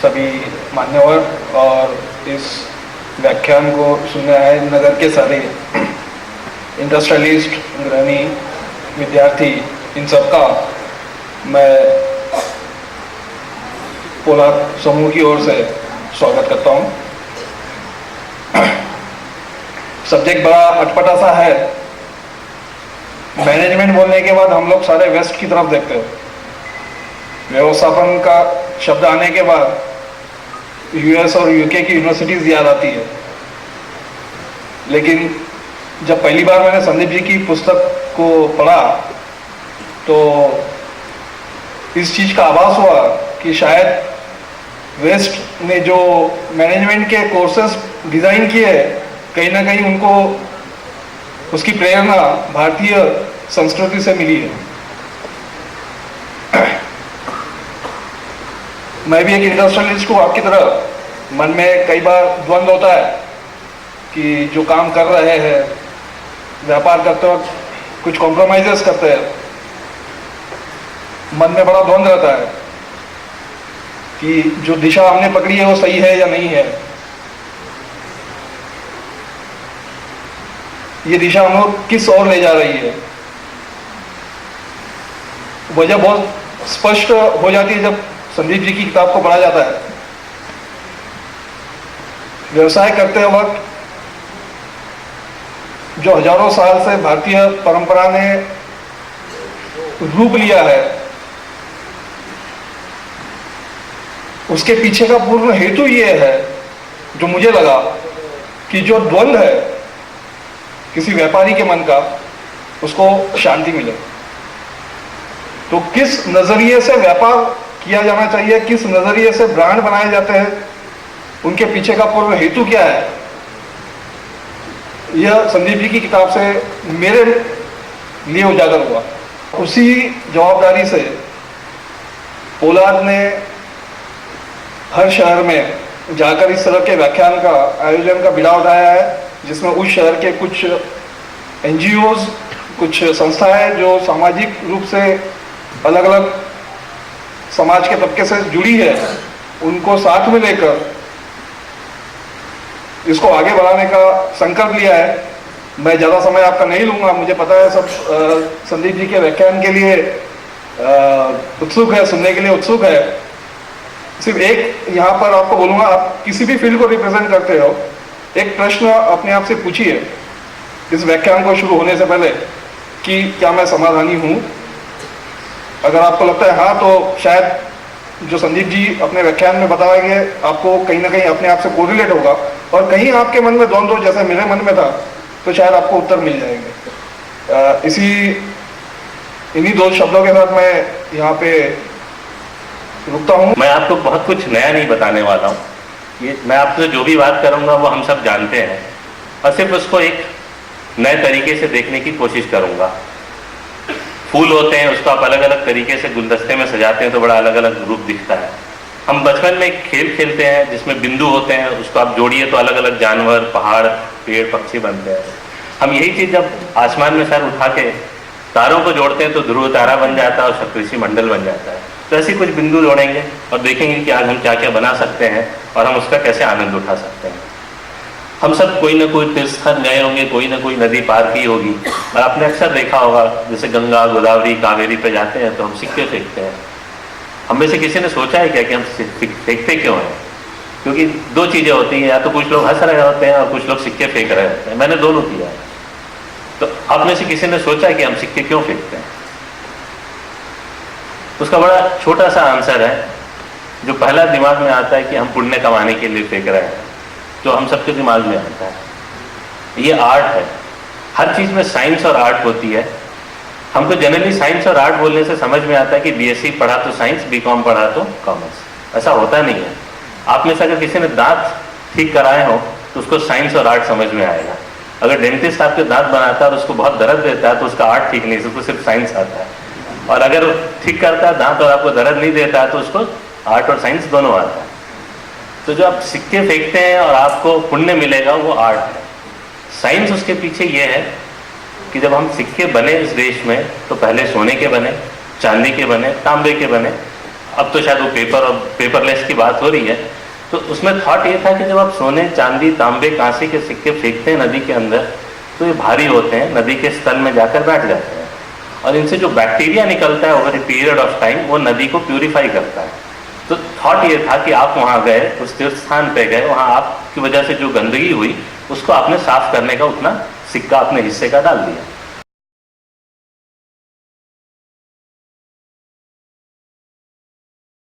सभी मान्यवर और इस व्याख्यान को सुनने आए नगर के सारे इंडस्ट्रियलिस्ट, गृहिणी, विद्यार्थी, इन सबका मैं पोलाद समूह की ओर से स्वागत करता हूँ। सब्जेक्ट बड़ा अटपटा सा है। मैनेजमेंट बोलने के बाद हम लोग सारे वेस्ट की तरफ देखते हैं। व्यवस्थापन का शब्द आने के बाद यूएस और यूके की यूनिवर्सिटीज याद आती है। लेकिन जब पहली बार मैंने संदीप जी की पुस्तक को पढ़ा तो इस चीज का आभास हुआ कि शायद वेस्ट ने जो मैनेजमेंट के कोर्सेज डिजाइन किए कहीं ना कहीं उनको उसकी प्रेरणा भारतीय संस्कृति से मिली है। मैं भी एक इंडस्ट्रियलिस्ट हूँ आपकी तरह। मन में कई बार द्वंद्व होता है कि जो काम कर रहे हैं, व्यापार करते वक्त कुछ कॉम्प्रोमाइजेस करते हैं। मन में बड़ा द्वंद्व रहता है कि जो दिशा हमने पकड़ी है वो सही है या नहीं है। ये दिशा हम लोग किस ओर ले जा रही है। वजह बहुत स्पष्ट हो जाती है जब संदीप जी की किताब को पढ़ा जाता है। व्यवसाय करते वक्त जो हजारों साल से भारतीय परंपरा ने रूप लिया है, उसके पीछे का पूर्ण हेतु ये है, जो मुझे लगा कि जो द्वंद्व है किसी व्यापारी के मन का, उसको शांति मिले। तो किस नजरिए से व्यापार किया जाना चाहिए, किस नजरिए से ब्रांड बनाए जाते हैं, उनके पीछे का पूर्ण हेतु क्या है, यह संदीप जी की किताब से मेरे लिए उजागर हुआ। उसी जवाबदारी से पोलाद ने हर शहर में जाकर इस तरह के व्याख्यान का आयोजन का बीड़ा उठाया है, जिसमें उस शहर के कुछ एनजीओज, कुछ संस्थाएं जो सामाजिक रूप से अलग अलग समाज के तबके से जुड़ी है, उनको साथ में लेकर इसको आगे बढ़ाने का संकल्प लिया है। मैं ज़्यादा समय आपका नहीं लूँगा। मुझे पता है सब संदीप जी के व्याख्यान के लिए उत्सुक है, सुनने के लिए उत्सुक है। सिर्फ एक यहाँ पर आपको बोलूँगा, आप किसी भी फील्ड को रिप्रेजेंट करते हो, एक प्रश्न अपने आप से पूछिए इस व्याख्यान को शुरू होने से पहले कि क्या मैं समाधानी हूँ। अगर आपको लगता है हाँ, तो शायद जो संदीप जी अपने व्याख्यान में बताएंगे आपको कहीं ना कहीं अपने आप से कोरिलेट होगा, और कहीं आपके मन में द्वंद्व जैसे मेरे मन में था तो शायद आपको उत्तर मिल जाएंगे। इन्हीं दो शब्दों के साथ मैं यहाँ पे रुकता हूँ। मैं आपको बहुत कुछ नया नहीं बताने वाला हूँ। ये मैं आपसे जो भी बात करूँगा वो हम सब जानते हैं, और सिर्फ उसको एक नए तरीके से देखने की कोशिश करूँगा। फूल होते हैं, उसको आप अलग अलग तरीके से गुलदस्ते में सजाते हैं तो बड़ा अलग अलग रूप दिखता है। हम बचपन में एक खेल खेलते हैं जिसमें बिंदु होते हैं, उसको आप जोड़िए तो अलग अलग जानवर, पहाड़, पेड़, पक्षी बनते हैं। हम यही चीज़ जब आसमान में सर उठा के तारों को जोड़ते हैं तो ध्रुव तारा बन जाता है और सप्तऋषि मंडल बन जाता है। तो ऐसे कुछ बिंदु जोड़ेंगे और देखेंगे कि आज हम क्या क्या बना सकते हैं और हम उसका कैसे आनंद उठा सकते हैं। हम सब कोई ना कोई तीर्थ स्थान गए होंगे, कोई ना कोई नदी पार की होगी, और आपने अक्सर देखा होगा जैसे गंगा, गोदावरी, कावेरी पे जाते हैं तो हम सिक्के फेंकते हैं। हम में से किसी ने सोचा है क्या कि हम फेंकते क्यों हैं? क्योंकि दो चीज़ें होती हैं, या तो कुछ लोग हंस रहे होते हैं और कुछ लोग सिक्के फेंक रहे होते हैं। मैंने दोनों किया है। तो आप में से किसी ने सोचा है कि हम सिक्के क्यों फेंकते हैं? उसका बड़ा छोटा सा आंसर है, जो पहला दिमाग में आता है कि हम पुण्य कमाने के लिए फेंक रहे हैं, जो हम सबके दिमाग में आता है। ये आर्ट है। हर चीज़ में साइंस और आर्ट होती है। हमको जनरली साइंस और आर्ट बोलने से समझ में आता है कि बीएससी पढ़ा तो साइंस, बीकॉम पढ़ा तो कॉमर्स। ऐसा होता नहीं है। आप में से अगर किसी ने दांत ठीक कराए हो तो उसको साइंस और आर्ट समझ में आएगा। अगर डेंटिस्ट आपके दांत बनाता है और उसको बहुत दर्द देता है तो उसका आर्ट ठीक नहीं, उसको सिर्फ साइंस आता है। और अगर ठीक करता है दांत और आपको दर्द नहीं देता है तो उसको आर्ट और साइंस दोनों आता है। तो जो आप सिक्के फेंकते हैं और आपको पुण्य मिलेगा वो आर्ट है। साइंस उसके पीछे ये है कि जब हम सिक्के बने इस देश में तो पहले सोने के बने, चांदी के बने, तांबे के बने, अब तो शायद वो पेपर और पेपरलेस की बात हो रही है। तो उसमें थॉट ये था कि जब आप सोने, चांदी, तांबे, कांसे के सिक्के फेंकते हैं नदी के अंदर, तो ये भारी होते हैं, नदी के स्थल में जाकर बैठ जाते हैं, और इनसे जो बैक्टीरिया निकलता है over a period of time, वो नदी को प्यूरिफाई करता है। तो थॉट ये था कि आप वहाँ गए, उस तीर्थ स्थान पे गए, वहाँ आपकी वजह से जो गंदगी हुई उसको आपने साफ करने का उतना सिक्का अपने हिस्से का डाल दिया।